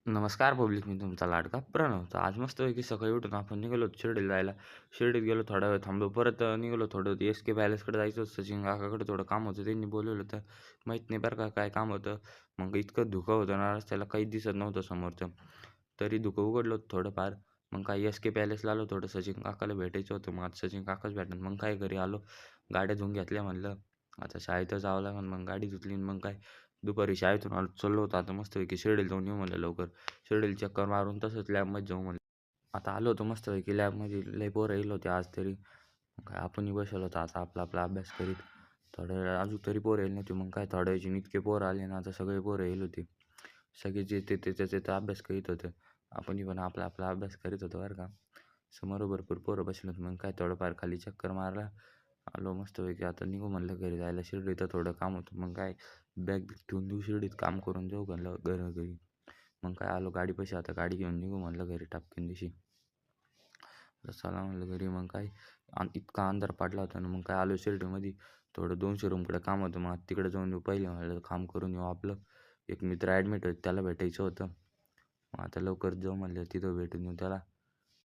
नमस्कार पब्लिक, मी तुमचा लाडका प्रणव. तर आज मस्तपैकी सकाळी उठून आपण निघालो शिर्डीला जायला. शिर्डीत गेलो, थोडा वेळ थांबलो. परत निघालो थोडं एस-के पॅलेसकडे जायचं होतं. सचिन काकाकडे थोडं काम होतं. त्यांनी बोलवलं होतं. माहीत नाही बरं का काय काम होतं. मग इतकं धुकं होतं ना रस्त्याला, काहीच दिसत नव्हतं समोरचं. तरी धुकं उघडलं होतं थोडंफार. मग काय एस-के पॅलेसला आलो. थोडं सचिन काकाला भेटायचं होतं. मग आता सचिन काकाच भेटणार. मग काय घरी आलो. गाड्या धुवून घेतल्या म्हणलं. आता शाळेतच जावं लागेल. मग गाडी धुतली आणि मग काय दुपारी शाळेतून आलो, चाललो होतो आता मस्तपैकी शिर्डीला जाऊन येऊ म्हणलं लवकर. शिर्डीला चक्कर मारून तसंच लॅबमध्ये जाऊ म्हणलं. आता आलो होतो मस्तपैकी लॅबमध्ये. लय पोरं येईल होते आज तरी. मग काय आपणही बसलो होतो आता आपला आपला अभ्यास करीत. थोड्या वेळ अजून तरी पोरं येईल नव्हते. मग काय थोड्या वेळची इतके पोरं आले ना, आता सगळे पोरं येईल होते. सगळे जे ते त्याचा अभ्यास करीत होते. आपणही पण आपला आपला अभ्यास करीत होतो बरं का. समोर भरपूर पोरं बसले होते. मग काय थोडंफार खाली चक्कर मारला. आलो मस्तपैकी आता निघू म्हणलं घरी जायला. शिर्डीत थोडं काम होतं. मग काय बॅग ठेवून देऊ शिर्डीत, काम करून जाऊ म्हणलं घरी. मग काय आलो गाडीपाशी, आता गाडी घेऊन निघू म्हणलं घरी टपक्यान दिवशी. तर चला म्हणलं घरी. मग काय इतका अंधार पडला होता ना, मग काय आलो शिर्डीमध्ये. थोडं 200 रूमकडे काम होतं. मग आता तिकडे जाऊन येऊ पहिले म्हणलं काम करून येऊ आपलं. एक मित्र ॲडमिट होतं, त्याला भेटायचं होतं. मग आता लवकर जाऊ म्हणलं तिथं भेटून येऊ त्याला.